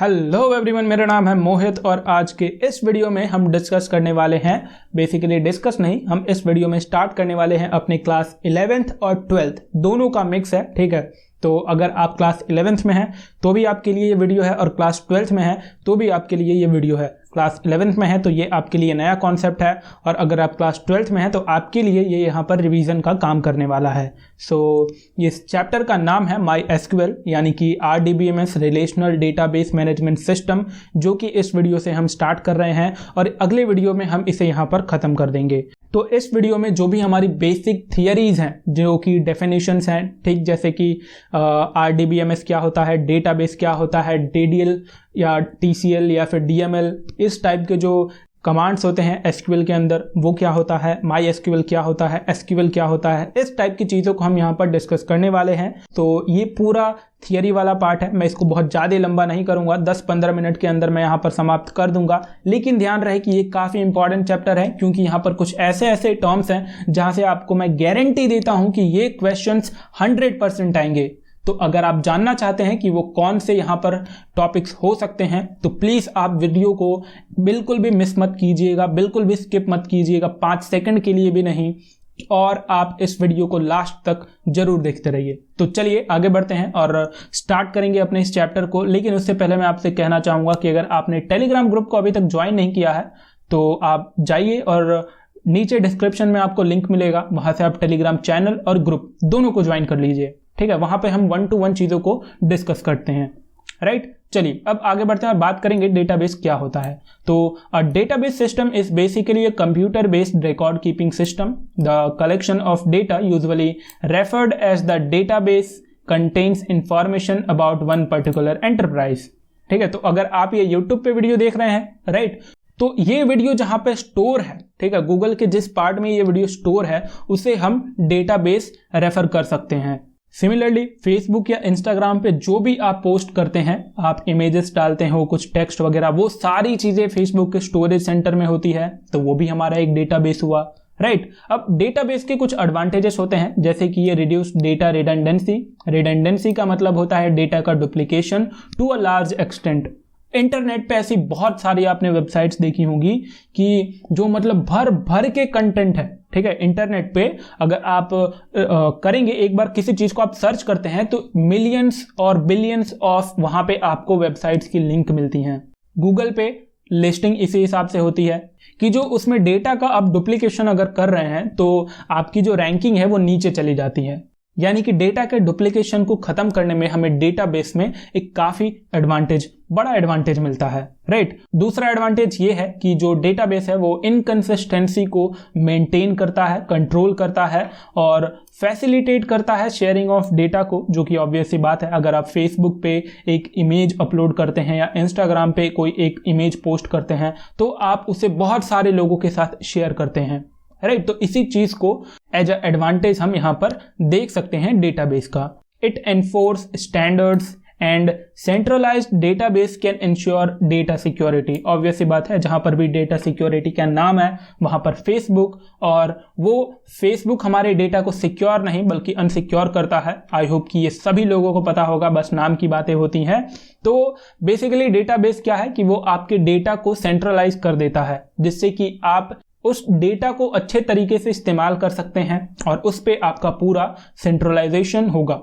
Hello everyone, मेरा नाम है मोहित और आज के इस वीडियो में हम डिस्कस करने वाले हैं, बेसिकली डिस्कस नहीं, हम इस वीडियो में स्टार्ट करने वाले हैं अपने क्लास 11th और 12th दोनों का मिक्स है। ठीक है, तो अगर आप क्लास 11th में हैं तो भी आपके लिए ये वीडियो है और क्लास 12th में है तो भी आपके लिए ये वीडियो है। क्लास 11th में है तो ये आपके लिए नया कॉन्सेप्ट है और अगर आप क्लास 12th में है तो आपके लिए ये यहाँ पर रिवीजन का काम करने वाला है। सो इस चैप्टर का नाम है MySQL यानी कि RDBMS relational database management system, जो कि इस वीडियो से हम स्टार्ट कर रहे हैं और अगले वीडियो में हम इसे यहाँ पर ख़त्म कर देंगे। तो इस वीडियो में जो भी हमारी बेसिक थियरीज हैं, जो कि डेफिनेशंस हैं, ठीक, जैसे कि RDBMS क्या होता है, डेटाबेस क्या होता है, DDL या TCL या फिर DML, इस टाइप के जो कमांड्स होते हैं SQL के अंदर, वो क्या होता है, MySQL क्या होता है, SQL क्या होता है, इस टाइप की चीज़ों को हम यहाँ पर डिस्कस करने वाले हैं। तो ये पूरा थियरी वाला पार्ट है, मैं इसको बहुत ज़्यादा लंबा नहीं करूँगा, 10-15 मिनट के अंदर मैं यहाँ पर समाप्त कर दूंगा। लेकिन ध्यान रहे कि ये काफ़ी इंपॉर्टेंट चैप्टर है क्योंकि यहाँ पर कुछ ऐसे ऐसे टर्म्स हैं जहाँ से आपको मैं गारंटी देता हूँ कि ये क्वेश्चंस 100% आएंगे। तो अगर आप जानना चाहते हैं कि वो कौन से यहाँ पर टॉपिक्स हो सकते हैं तो प्लीज़ आप वीडियो को बिल्कुल भी मिस मत कीजिएगा, बिल्कुल भी स्किप मत कीजिएगा, 5 सेकंड के लिए भी नहीं, और आप इस वीडियो को लास्ट तक जरूर देखते रहिए। तो चलिए आगे बढ़ते हैं और स्टार्ट करेंगे अपने इस चैप्टर को। लेकिन उससे पहले मैं आपसे कहना चाहूँगा कि अगर आपने टेलीग्राम ग्रुप को अभी तक ज्वाइन नहीं किया है तो आप जाइए और नीचे डिस्क्रिप्शन में आपको लिंक मिलेगा, वहाँ से आप टेलीग्राम चैनल और ग्रुप दोनों को ज्वाइन कर लीजिए। ठीक है, वहां पे हम 1-to-1 चीजों को डिस्कस करते हैं। राइट, चलिए अब आगे बढ़ते हैं और बात करेंगे डेटाबेस क्या होता है। तो a database system is basically a computer based record keeping system. The collection of data usually referred as the database contains information about one particular enterprise. ठीक है, तो अगर आप ये यूट्यूब पे वीडियो देख रहे हैं, राइट, तो ये वीडियो जहां पे स्टोर है, ठीक है, गूगल के जिस पार्ट में ये वीडियो स्टोर है उसे हम डेटाबेस रेफर कर सकते हैं। सिमिलरली फेसबुक या इंस्टाग्राम पे जो भी आप पोस्ट करते हैं, आप इमेजेस डालते हो, कुछ टेक्स्ट वगैरह, वो सारी चीजें फेसबुक के स्टोरेज सेंटर में होती है, तो वो भी हमारा एक डेटाबेस हुआ। राइट, अब डेटाबेस के कुछ एडवांटेजेस होते हैं जैसे कि ये रिड्यूस डेटा रिडंडेंसी। रिडंडेंसी का मतलब होता है डेटा का duplication to a large extent. Internet पे ऐसी बहुत सारी आपने वेबसाइट्स देखी होंगी कि जो मतलब भर भर के कंटेंट है। ठीक है, इंटरनेट पे अगर आप करेंगे, एक बार किसी चीज को आप सर्च करते हैं तो मिलियंस और बिलियंस ऑफ वहां पे आपको वेबसाइट्स की लिंक मिलती हैं। गूगल पे लिस्टिंग इसी हिसाब से होती है कि जो उसमें डेटा का आप डुप्लीकेशन अगर कर रहे हैं तो आपकी जो रैंकिंग है वो नीचे चली जाती है। यानी कि डेटा के डुप्लीकेशन को खत्म करने में हमें डेटाबेस में एक काफी बड़ा एडवांटेज मिलता है। राइट, दूसरा एडवांटेज ये है कि जो डेटाबेस है वो इनकंसिस्टेंसी को मेंटेन करता है, कंट्रोल करता है और फैसिलिटेट करता है शेयरिंग ऑफ डेटा को, जो कि ऑब्वियस सी बात है। अगर आप फेसबुक पे एक इमेज अपलोड करते हैं या इंस्टाग्राम पे कोई एक इमेज पोस्ट करते हैं तो आप उसे बहुत सारे लोगों के साथ शेयर करते हैं। राइट, तो इसी चीज को एज अ एडवांटेज हम यहां पर देख सकते हैं डेटाबेस का। It enforce standards and centralised database can ensure data security. Obvious सी बात है, जहां पर भी डेटा सिक्योरिटी का नाम है वहां पर फेसबुक, और वो फेसबुक हमारे डेटा को सिक्योर नहीं बल्कि अनसिक्योर करता है। आई होप कि ये सभी लोगों को पता होगा, बस नाम की बातें होती हैं। तो बेसिकली डेटाबेस क्या है कि वो आपके डेटा को सेंट्रलाइज कर देता है जिससे कि आप उस डेटा को अच्छे तरीके से इस्तेमाल कर सकते हैं और उस पे आपका पूरा सेंट्रलाइजेशन होगा।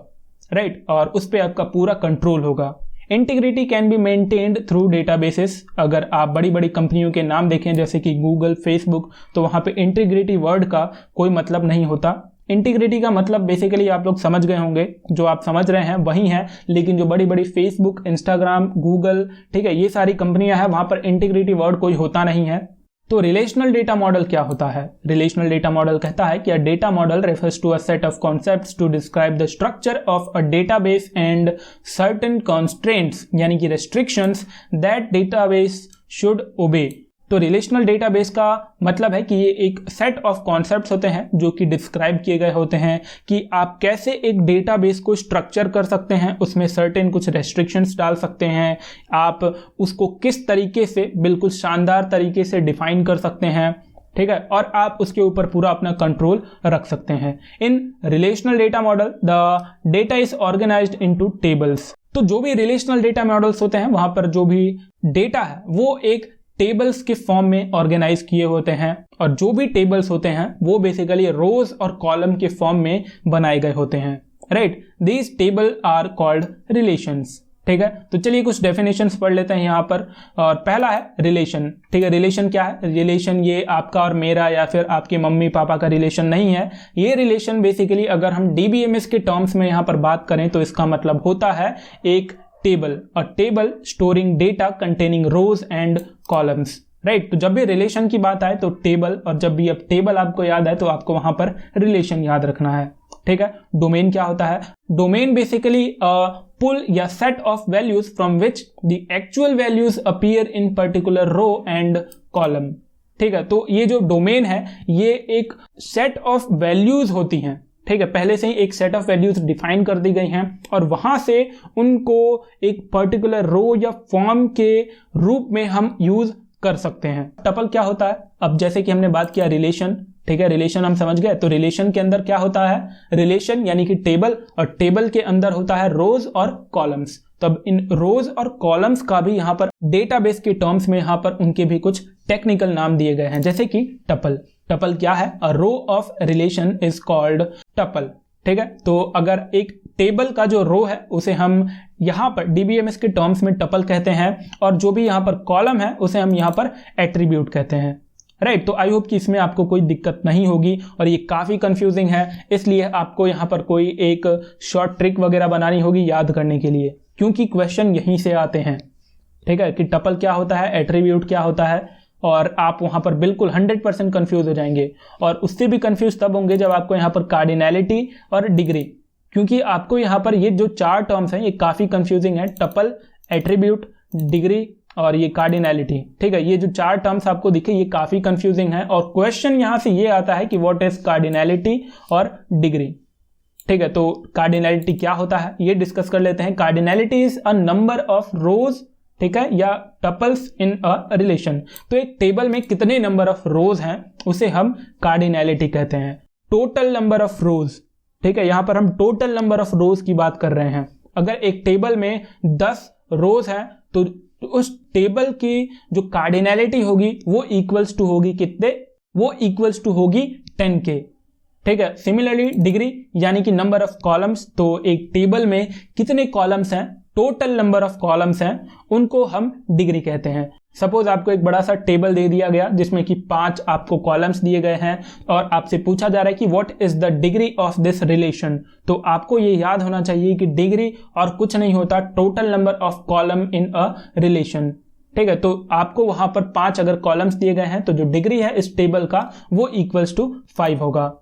राइट, और उस पे आपका पूरा कंट्रोल होगा। Integrity can be maintained through databases. अगर आप बड़ी बड़ी कंपनियों के नाम देखें जैसे कि गूगल, फेसबुक, तो वहां पे इंटीग्रिटी वर्ड का कोई मतलब नहीं होता। इंटीग्रिटी का मतलब बेसिकली आप लोग समझ गए होंगे, जो आप समझ रहे हैं वही है, लेकिन जो बड़ी बड़ी फेसबुक, इंस्टाग्राम, गूगल, ठीक है, ये सारी कंपनियां हैं, वहां पर इंटीग्रिटी वर्ड कोई होता नहीं है। तो रिलेशनल डेटा मॉडल क्या होता है? रिलेशनल डेटा मॉडल कहता है कि a data model refers to a set of concepts to describe the structure of a database and certain constraints, यानी कि रेस्ट्रिक्शंस दैट डेटाबेस शुड ओबे। तो रिलेशनल डेटाबेस का मतलब है कि ये एक सेट ऑफ कॉन्सेप्ट्स होते हैं जो कि डिस्क्राइब किए गए होते हैं कि आप कैसे एक डेटाबेस को स्ट्रक्चर कर सकते हैं, उसमें सर्टेन कुछ रेस्ट्रिक्शंस डाल सकते हैं, आप उसको किस तरीके से बिल्कुल शानदार तरीके से डिफाइन कर सकते हैं, ठीक है, और आप उसके ऊपर पूरा अपना कंट्रोल रख सकते हैं। In relational data model the data is organised into tables. तो जो भी रिलेशनल डेटा मॉडल्स होते हैं वहां पर जो भी डेटा है वो एक टेबल्स के फॉर्म में ऑर्गेनाइज किए होते हैं, और जो भी टेबल्स होते हैं वो बेसिकली रोज और कॉलम के फॉर्म में बनाए गए होते हैं, right. These table are called relations, ठीक है। तो चलिए कुछ डेफिनेशंस पढ़ लेते हैं यहाँ पर। और पहला है रिलेशन, ठीक है। रिलेशन क्या है? रिलेशन ये आपका और मेरा या फिर आपके मम्मी पापा का रिलेशन नहीं है। ये रिलेशन बेसिकली अगर हम डीबीएमएस के टर्म्स में यहाँ पर बात करें तो इसका मतलब होता है एक table, a table storing data containing rows and columns, right. तो जब भी रिलेशन की बात आए तो टेबल, और जब भी अब टेबल आपको याद आए तो आपको वहां पर रिलेशन याद रखना है, ठीक है। डोमेन क्या होता है? डोमेन बेसिकली पुल या set of values from which the actual values appear in particular row and column, ठीक है। तो ये जो डोमेन है ये एक सेट ऑफ वैल्यूज होती हैं, ठीक है। पहले से ही एक सेट ऑफ वैल्यूज डिफाइन कर दी गई हैं और वहां से उनको एक पर्टिकुलर रो या फॉर्म के रूप में हम यूज कर सकते हैं। टपल क्या होता है? अब जैसे कि हमने बात किया रिलेशन, ठीक है, रिलेशन हम समझ गए। तो रिलेशन के अंदर क्या होता है? रिलेशन यानी कि टेबल, और टेबल के अंदर होता है रोज और कॉलम्स। तब इन रोज और कॉलम्स का भी यहाँ पर डेटाबेस के टर्म्स में यहाँ पर उनके भी कुछ टेक्निकल नाम दिए गए हैं, जैसे कि टपल। टपल क्या है? A row of relation is called tuple, ठीक है। तो अगर एक टेबल का जो रो है उसे हम यहाँ पर डीबीएमएस के टर्म्स में टपल कहते हैं, और जो भी यहाँ पर कॉलम है उसे हम यहाँ पर एट्रीब्यूट कहते हैं, राइट। तो आई होप कि इसमें आपको कोई दिक्कत नहीं होगी, और ये काफ़ी कंफ्यूजिंग है, इसलिए आपको यहाँ पर कोई एक शॉर्ट ट्रिक वगैरह बनानी होगी याद करने के लिए, क्योंकि क्वेश्चन यहीं से आते हैं, ठीक है, कि टपल क्या होता है, एट्रीब्यूट क्या होता है, और आप वहाँ पर बिल्कुल 100% कंफ्यूज हो जाएंगे। और उससे भी कंफ्यूज तब होंगे जब आपको यहाँ पर कार्डिनैलिटी और डिग्री, क्योंकि आपको यहाँ पर ये जो चार टर्म्स हैं ये काफ़ी कंफ्यूजिंग है, टपल, एट्रीब्यूट, डिग्री और ये कार्डिनैलिटी, ठीक है। ये जो चार टर्म्स आपको दिखे ये काफ़ी कंफ्यूजिंग है, और क्वेश्चन यहाँ से ये आता है कि व्हाट इज कार्डिनैलिटी और डिग्री, ठीक है। तो कार्डिनैलिटी क्या होता है ये डिस्कस कर लेते हैं। Cardinality is a number of रोज, ठीक है, या टपल्स इन अ रिलेशन। तो एक टेबल में कितने नंबर ऑफ रोज हैं उसे हम कार्डिनैलिटी कहते हैं। टोटल नंबर ऑफ रोज, ठीक है, यहां पर हम टोटल नंबर ऑफ रोज की बात कर रहे हैं। अगर एक टेबल में 10 रोज हैं तो उस टेबल की जो कार्डिनैलिटी होगी वो इक्वल्स टू होगी कितने? वो इक्वल्स टू होगी 10 के, ठीक है। सिमिलरली डिग्री यानी कि नंबर ऑफ कॉलम्स, तो एक टेबल में कितने कॉलम्स हैं, टोटल नंबर ऑफ कॉलम्स हैं, उनको हम डिग्री कहते हैं। सपोज आपको एक बड़ा सा टेबल दे दिया गया जिसमें कि 5 आपको कॉलम्स दिए गए हैं, और आपसे पूछा जा रहा है कि what is the degree of this relation. तो आपको ये याद होना चाहिए कि डिग्री और कुछ नहीं होता, total number of column in a relation, ठीक है। तो आपको वहां पर 5 अगर कॉलम्स दिए गए हैं तो जो डिग्री है इस टेबल का वो इक्वल्स टू 5 होगा,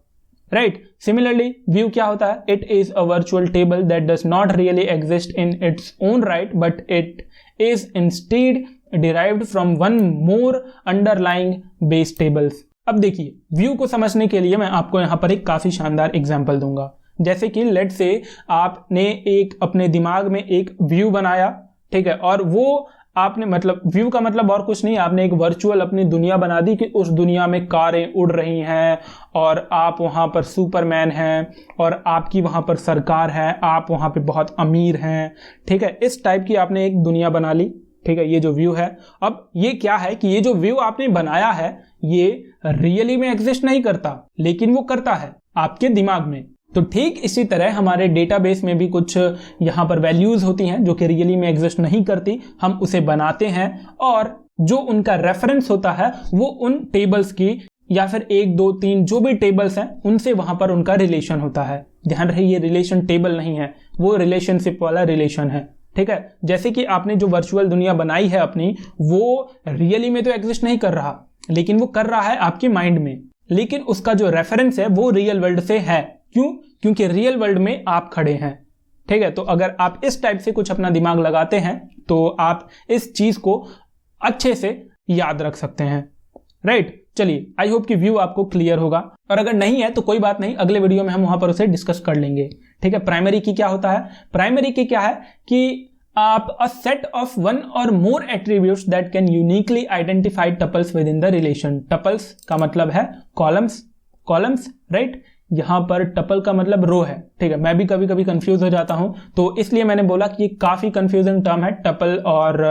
राइट। सिमिलरली व्यू क्या होता है? It is a virtual table that does not really exist in its own right but it is instead derived from one more underlying base tables. अब देखिए view को समझने के लिए मैं आपको यहाँ पर एक काफी शानदार एग्जांपल दूंगा। जैसे कि लेट से आपने एक अपने दिमाग में एक व्यू बनाया, ठीक है, और वो आपने मतलब व्यू का मतलब और कुछ नहीं, आपने एक वर्चुअल अपनी दुनिया बना दी कि उस दुनिया में कारें उड़ रही हैं और आप वहाँ पर सुपरमैन हैं और आपकी वहाँ पर सरकार है, आप वहाँ पे बहुत अमीर हैं, ठीक है। इस टाइप की आपने एक दुनिया बना ली, ठीक है, ये जो व्यू है। अब ये क्या है कि ये जो व्यू आपने बनाया है ये रियली में एग्जिस्ट नहीं करता, लेकिन वो करता है आपके दिमाग में। तो ठीक इसी तरह हमारे डेटाबेस में भी कुछ यहाँ पर वैल्यूज होती हैं जो कि रियली में एग्जिस्ट नहीं करती, हम उसे बनाते हैं और जो उनका रेफरेंस होता है वो उन टेबल्स की या फिर 1 2 3 जो भी टेबल्स हैं उनसे वहां पर उनका रिलेशन होता है। ध्यान रहे ये रिलेशन टेबल नहीं है, वो रिलेशनशिप वाला रिलेशन है, ठीक है। जैसे कि आपने जो वर्चुअल दुनिया बनाई है अपनी, वो रियली में तो एग्जिस्ट नहीं कर रहा, लेकिन वो कर रहा है आपके माइंड में, लेकिन उसका जो रेफरेंस है वो रियल वर्ल्ड से है। क्यों? क्योंकि रियल वर्ल्ड में आप खड़े हैं, ठीक है। तो अगर आप इस टाइप से कुछ अपना दिमाग लगाते हैं तो आप इस चीज को अच्छे से याद रख सकते हैं, राइट। चलिए आई होप कि व्यू आपको क्लियर होगा, और अगर नहीं है तो कोई बात नहीं, अगले वीडियो में हम वहां पर उसे डिस्कस कर लेंगे, ठीक है। प्राइमरी की क्या होता है? प्राइमरी की क्या है कि आप अ set of one or more attributes that can uniquely identify tuples within the relation. Tuples का मतलब है कॉलम्स, राइट। यहाँ पर टपल का मतलब रो है, ठीक है। मैं भी कभी कभी कंफ्यूज हो जाता हूँ, तो इसलिए मैंने बोला कि ये काफ़ी कंफ्यूजिंग टर्म है टपल और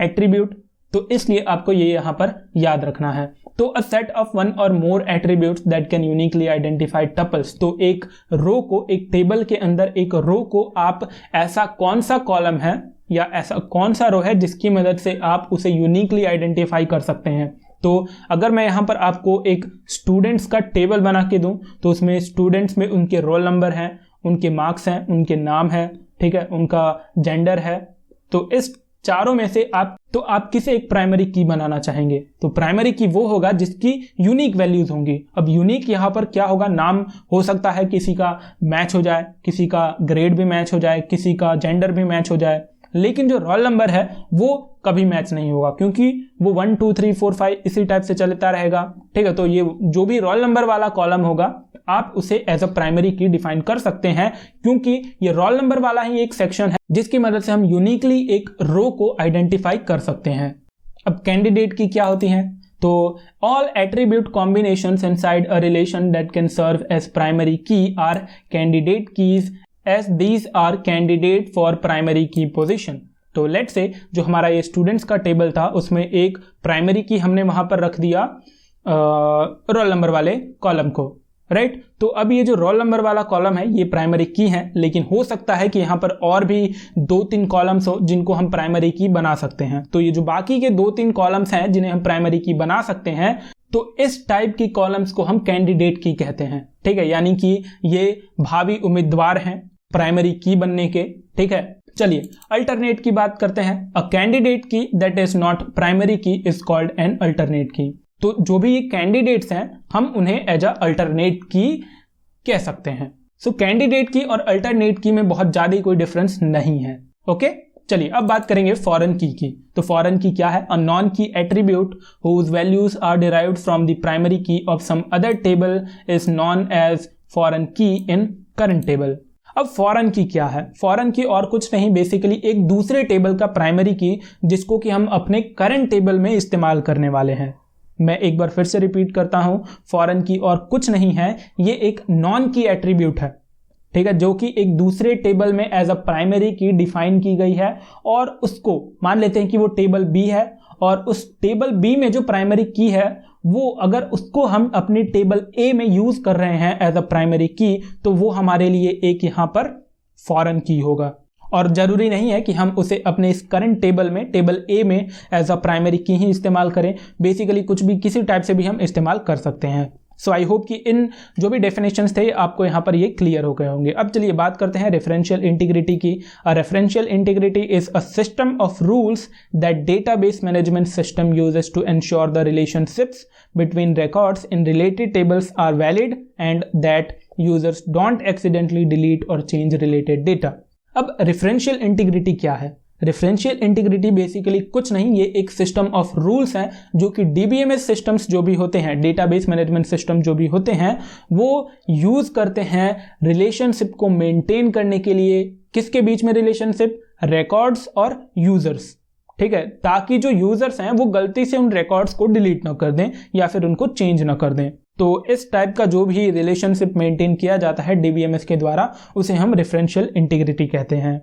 एट्रीब्यूट, तो इसलिए आपको ये यहाँ पर याद रखना है। तो अ set of one or more attributes that can uniquely identify tuples, तो एक रो को, एक टेबल के अंदर एक रो को आप ऐसा कौन सा कॉलम है या ऐसा कौन सा रो है जिसकी मदद से आप उसे यूनिकली आइडेंटिफाई कर सकते हैं। तो अगर मैं यहाँ पर आपको एक स्टूडेंट्स का टेबल बना के दूं, तो उसमें स्टूडेंट्स में उनके रोल नंबर हैं, उनके मार्क्स हैं, उनके नाम है, ठीक है, उनका जेंडर है, तो इस चारों में से आप किसे एक प्राइमरी की बनाना चाहेंगे? तो प्राइमरी की वो होगा जिसकी यूनिक वैल्यूज होंगी। अब यूनिक यहाँ पर क्या होगा, नाम हो सकता है किसी का मैच हो जाए, किसी का ग्रेड भी मैच हो जाए, किसी का जेंडर भी मैच हो जाए, लेकिन जो रोल नंबर है वो कभी मैच नहीं होगा, क्योंकि वो 1 2 3 4 5 इसी टाइप से चलता रहेगा, ठीक है। तो ये जो भी रोल नंबर वाला कॉलम होगा आप उसे एज अ प्राइमरी की डिफाइन कर सकते हैं, क्योंकि ये रोल नंबर वाला ही एक सेक्शन है जिसकी मदद से हम यूनिकली एक रो को आइडेंटिफाई कर सकते हैं। अब कैंडिडेट की क्या होती है? तो all attribute combinations inside a relation that can serve as primary key are candidate keys as these are candidate for primary key position. तो लेट्स से जो हमारा ये स्टूडेंट्स का टेबल था उसमें एक प्राइमरी की हमने वहां पर रख दिया रोल नंबर वाले कॉलम को, राइट। तो अब ये जो रोल नंबर वाला कॉलम है ये प्राइमरी की है, लेकिन हो सकता है कि यहाँ पर और भी 2-3 कॉलम्स हो जिनको हम प्राइमरी की बना सकते हैं। तो ये जो बाकी के 2-3 कॉलम्स हैं जिन्हें हम प्राइमरी की बना सकते हैं, तो इस टाइप की कॉलम्स को हम कैंडिडेट की कहते हैं, ठीक है, यानी कि ये भावी उम्मीदवार हैं प्राइमरी की बनने के, ठीक है। चलिए अल्टरनेट की बात करते हैं। अ कैंडिडेट की दैट इज नॉट प्राइमरी की इज कॉल्ड एन अल्टरनेट की। तो जो भी ये कैंडिडेट्स हैं हम उन्हें एज अ अल्टरनेट की कह सकते हैं। सो कैंडिडेट की और अल्टरनेट की में बहुत ज्यादा कोई डिफरेंस नहीं है, ओके। चलिए अब बात करेंगे फॉरेन की। तो फॉरेन की क्या है? A non key attribute whose values are derived from the primary key of some other table is known as foreign key in current table. अब फॉरेन की क्या है? फॉरेन की और कुछ नहीं, बेसिकली एक दूसरे टेबल का प्राइमरी की जिसको कि हम अपने करंट टेबल में इस्तेमाल करने वाले हैं। मैं एक बार फिर से रिपीट करता हूं, फॉरेन की और कुछ नहीं है, ये एक नॉन की एट्रीब्यूट है, ठीक है, जो कि एक दूसरे टेबल में एज अ प्राइमरी की डिफाइन की गई है, और उसको मान लेते हैं कि वो टेबल बी है, और उस टेबल बी में जो प्राइमरी की है वो अगर उसको हम अपनी टेबल ए में यूज कर रहे हैं एज अ प्राइमरी की, तो वो हमारे लिए एक यहां पर फॉरेन की होगा। और जरूरी नहीं है कि हम उसे अपने इस करंट टेबल में, टेबल ए में एज अ प्राइमरी की ही इस्तेमाल करें, बेसिकली कुछ भी किसी टाइप से भी हम इस्तेमाल कर सकते हैं। सो आई होप कि इन जो भी डेफिनेशंस थे आपको यहाँ पर ये क्लियर हो गए होंगे। अब चलिए बात करते हैं रेफरेंशियल इंटीग्रिटी की। A referential integrity is a system of rules that database management system uses to ensure the relationships between records in related tables are valid and that users don't accidentally delete और change related data. अब referential integrity क्या है? Referential integrity basically कुछ नहीं, ये एक system of rules हैं जो कि डीबीएमएस सिस्टम्स जो भी होते हैं, डेटाबेस मैनेजमेंट सिस्टम जो भी होते हैं, वो यूज करते हैं रिलेशनशिप को मेंटेन करने के लिए। किसके बीच में रिलेशनशिप? रिकॉर्ड्स और यूजर्स, ठीक है, ताकि जो यूजर्स हैं वो गलती से उन रिकॉर्ड्स को डिलीट ना कर दें या फिर उनको चेंज ना कर दें। तो इस टाइप का जो भी रिलेशनशिप मेंटेन किया जाता है डीबीएमएस के द्वारा, उसे हम रेफरेंशियल इंटीग्रिटी कहते हैं।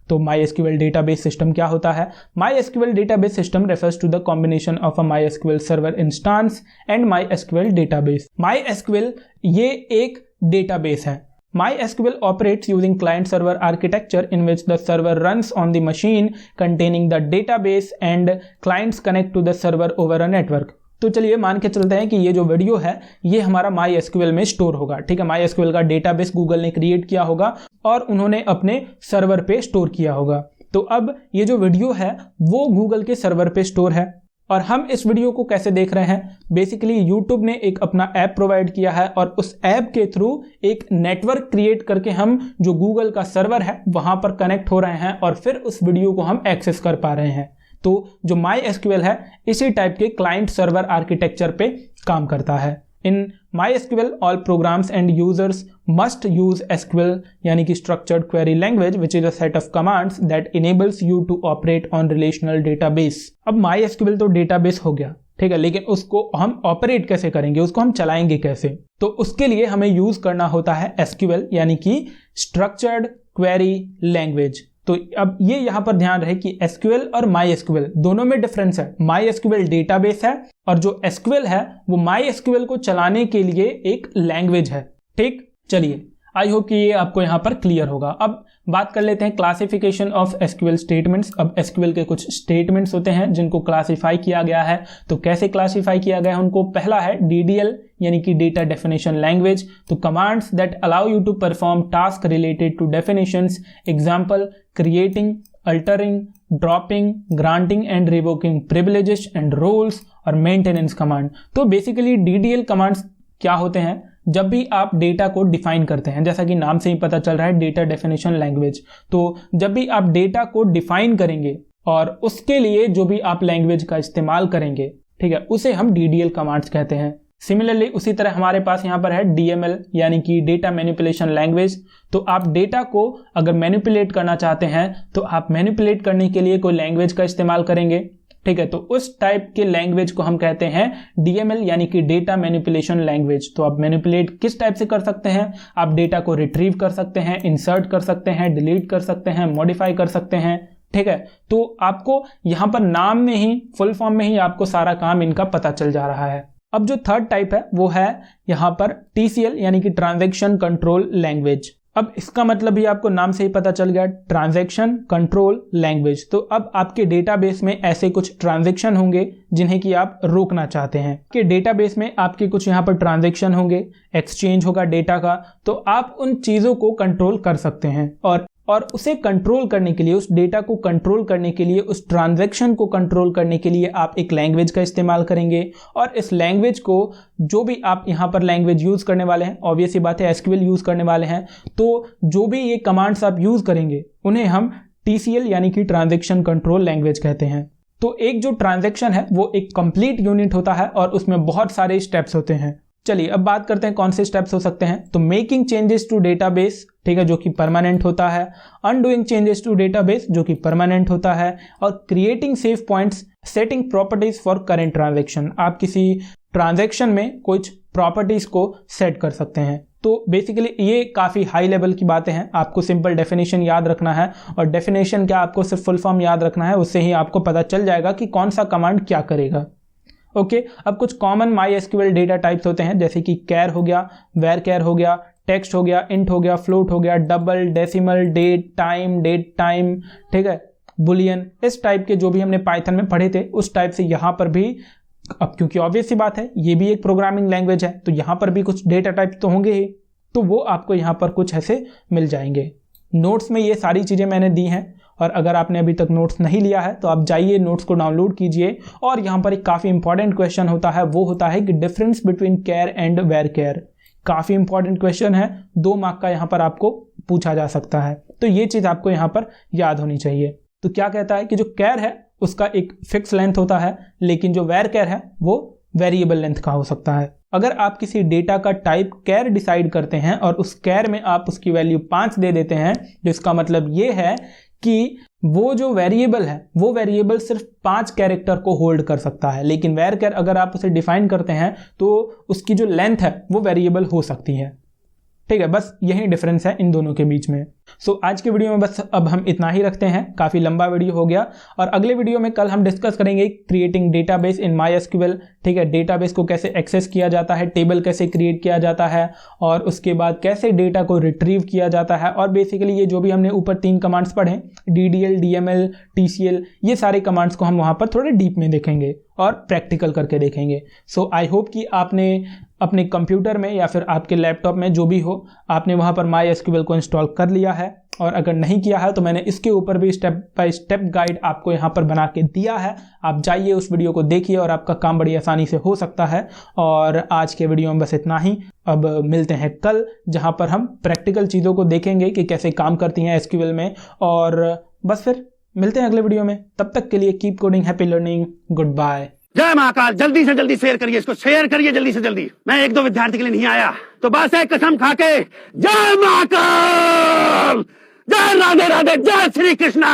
तो MySQL डेटाबेस सिस्टम क्या होता है? MySQL database system refers to the combination of a MySQL server instance and MySQL database. MySQL ये एक डेटाबेस है। MySQL operates using client-server architecture in which the server runs on the machine containing the database and clients connect to the server over a network. तो चलिए मान के चलते हैं कि ये जो वीडियो है ये हमारा MySQL में स्टोर होगा, ठीक है। MySQL का डेटाबेस गूगल ने क्रिएट किया होगा और उन्होंने अपने सर्वर पे स्टोर किया होगा। तो अब ये जो वीडियो है वो गूगल के सर्वर पे स्टोर है, और हम इस वीडियो को कैसे देख रहे हैं? बेसिकली यूट्यूब ने एक अपना ऐप प्रोवाइड किया है और उस ऐप के थ्रू एक नेटवर्क क्रिएट करके हम जो गूगल का सर्वर है वहां पर कनेक्ट हो रहे हैं और फिर उस वीडियो को हम एक्सेस कर पा रहे हैं। तो जो MySQL है इसी टाइप के क्लाइंट सर्वर आर्किटेक्चर पे काम करता है। इन MySQL all programs and users must use SQL यानी कि structured query language which is a set of commands that enables you to operate on relational database। अब MySQL तो डेटाबेस हो गया, ठीक है, लेकिन उसको हम ऑपरेट कैसे करेंगे, उसको हम चलाएंगे कैसे, तो उसके लिए हमें यूज करना होता है एसक्यूएल यानी कि स्ट्रक्चर्ड क्वेरी लैंग्वेज। तो अब ये यहां पर ध्यान रहे कि एसक्यूएल और माई एसक्यूएल दोनों में डिफरेंस है। माई एसक्यूएल डेटाबेस है और जो एसक्यूएल है वो माई एसक्यूएल को चलाने के लिए एक लैंग्वेज है। ठीक, चलिए आई होप कि ये आपको यहां पर क्लियर होगा। अब बात कर लेते हैं क्लासिफिकेशन ऑफ एसक्यूएल स्टेटमेंट्स। अब एसक्यूएल के कुछ स्टेटमेंट्स होते हैं जिनको क्लासिफाई किया गया है। तो कैसे क्लासिफाई किया गया है उनको, पहला है डीडीएल यानी कि डेटा डेफिनेशन लैंग्वेज। तो commands that allow you to perform task related to definitions, example creating, altering, dropping, granting and revoking privileges and roles और मेंटेनेंस कमांड। तो बेसिकली डीडीएल कमांड्स क्या होते हैं, जब भी आप डेटा को डिफाइन करते हैं, जैसा कि नाम से ही पता चल रहा है डेटा डेफिनेशन लैंग्वेज, तो जब भी आप डेटा को डिफाइन करेंगे और उसके लिए जो भी आप लैंग्वेज का इस्तेमाल करेंगे, ठीक है, उसे हम डीडीएल कमांड्स कहते हैं। सिमिलरली उसी तरह हमारे पास यहाँ पर है डीएमएल यानी कि डेटा मैनिपुलेशन लैंग्वेज। तो आप डेटा को अगर मैनिपुलेट करना चाहते हैं तो आप मैनिपुलेट करने के लिए कोई लैंग्वेज का इस्तेमाल करेंगे, ठीक है, तो उस टाइप के लैंग्वेज को हम कहते हैं डीएमएल यानी कि डेटा मैनिपुलेशन लैंग्वेज। तो आप मैनिपुलेट किस टाइप से कर सकते हैं, आप डेटा को रिट्रीव कर सकते हैं, इंसर्ट कर सकते हैं, डिलीट कर सकते हैं, मॉडिफाई कर सकते हैं, ठीक है। तो आपको यहां पर नाम में ही, फुल फॉर्म में ही आपको सारा काम इनका पता चल जा रहा है। अब जो थर्ड टाइप है वो है यहां पर टीसीएल यानी कि ट्रांजैक्शन कंट्रोल लैंग्वेज। अब इसका मतलब भी आपको नाम से ही पता चल गया, ट्रांजैक्शन कंट्रोल लैंग्वेज। तो अब आपके डेटाबेस में ऐसे कुछ ट्रांजैक्शन होंगे जिन्हें कि आप रोकना चाहते हैं कि डेटाबेस में आपके कुछ यहाँ पर ट्रांजैक्शन होंगे, एक्सचेंज होगा डेटा का, तो आप उन चीजों को कंट्रोल कर सकते हैं और उसे कंट्रोल करने के लिए, उस डेटा को कंट्रोल करने के लिए, उस ट्रांजैक्शन को कंट्रोल करने के लिए आप एक लैंग्वेज का इस्तेमाल करेंगे। और इस लैंग्वेज को, जो भी आप यहाँ पर लैंग्वेज यूज करने वाले हैं, ऑब्वियस सी बात है एसक्यूएल यूज करने वाले हैं, तो जो भी ये कमांड्स आप यूज करेंगे उन्हें हम टीसीएल यानी कि ट्रांजैक्शन कंट्रोल लैंग्वेज कहते हैं। तो एक जो ट्रांजैक्शन है वो एक कंप्लीट यूनिट होता है और उसमें बहुत सारे स्टेप्स होते हैं। चलिए अब बात करते हैं कौन से स्टेप्स हो सकते हैं। तो मेकिंग चेंजेस टू डेटाबेस, ठीक है, जो कि परमानेंट होता है, अनडूइंग चेंजेस टू डेटाबेस जो कि परमानेंट होता है, और creating save points, setting properties for current transaction. आप किसी ट्रांजैक्शन में कुछ प्रॉपर्टीज को सेट कर सकते हैं। तो बेसिकली ये काफ़ी हाई लेवल की बातें हैं, आपको सिंपल डेफिनेशन याद रखना है, और डेफिनेशन क्या, आपको सिर्फ फुल फॉर्म याद रखना है, उससे ही आपको पता चल जाएगा कि कौन सा कमांड क्या करेगा। ओके, अब कुछ common my SQL data types होते हैं, जैसे कि कैर हो गया, वेर कैर हो गया, टेक्स्ट हो गया, इंट हो गया, फ्लोट हो गया, डबल, डेसिमल, डेट टाइम, ठीक है, बुलियन। इस टाइप के जो भी हमने पाइथन में पढ़े थे उस टाइप से यहाँ पर भी, अब क्योंकि ऑब्वियस सी बात है ये भी एक प्रोग्रामिंग लैंग्वेज है तो यहाँ पर भी कुछ डेटा टाइप तो होंगे ही, तो वो आपको यहाँ पर कुछ ऐसे मिल जाएंगे। नोट्स में ये सारी चीज़ें मैंने दी हैं, और अगर आपने अभी तक नोट्स नहीं लिया है तो आप जाइए नोट्स को डाउनलोड कीजिए। और यहाँ पर एक काफ़ी इंपॉर्टेंट क्वेश्चन होता है, वो होता है कि difference between char and varchar. काफ़ी इंपॉर्टेंट क्वेश्चन है, 2 मार्क का यहाँ पर आपको पूछा जा सकता है, तो ये चीज़ आपको यहाँ पर याद होनी चाहिए। तो क्या कहता है कि जो कैर है उसका एक फिक्स लेंथ होता है, लेकिन जो वेर कैर है वो वेरिएबल लेंथ का हो सकता है। अगर आप किसी डेटा का टाइप कैर डिसाइड करते हैं और उस कैर में आप उसकी वैल्यू 5 दे देते हैं, तो इसका मतलब ये है कि वो जो वेरिएबल है वो वेरिएबल सिर्फ 5 कैरेक्टर को होल्ड कर सकता है, लेकिन वेर कैर अगर आप उसे डिफाइन करते हैं तो उसकी जो लेंथ है वो वेरिएबल हो सकती है। ठीक है, बस यही डिफरेंस है इन दोनों के बीच में। सो आज के वीडियो में बस अब हम इतना ही रखते हैं, काफ़ी लंबा वीडियो हो गया, और अगले वीडियो में कल हम डिस्कस करेंगे creating database in my SQL. ठीक है, डेटाबेस को कैसे एक्सेस किया जाता है, टेबल कैसे क्रिएट किया जाता है, और उसके बाद कैसे डेटा को रिट्रीव किया जाता है, और बेसिकली ये जो भी हमने ऊपर 3 कमांड्स पढ़े, डीडीएल, डीएमएल, टीसीएल, ये सारे कमांड्स को हम वहाँ पर थोड़े डीप में देखेंगे और प्रैक्टिकल करके देखेंगे। सो आई होप कि आपने अपने कंप्यूटर में या फिर आपके लैपटॉप में जो भी हो, आपने वहाँ पर माई एसक्यूएल को इंस्टॉल कर लिया है, और अगर नहीं किया है तो मैंने इसके ऊपर भी स्टेप बाय स्टेप गाइड आपको यहाँ पर बना के दिया है। आप जाइए उस वीडियो को देखिए और आपका काम बड़ी आसानी से हो सकता है। और आज के वीडियो में बस इतना ही, अब मिलते हैं कल, जहाँ पर हम प्रैक्टिकल चीज़ों को देखेंगे कि कैसे काम करती हैं एसक्यूएल में, और बस फिर मिलते हैं अगले वीडियो में। तब तक के लिए keep coding, happy learning, good bye. जय महाकाल, जल्दी से जल्दी शेयर करिए इसको, शेयर करिए जल्दी से जल्दी। मैं 1-2 विद्यार्थी के लिए नहीं आया, तो बस एक कसम खा के, जय महाकाल, जय राधे राधे, जय श्री कृष्णा।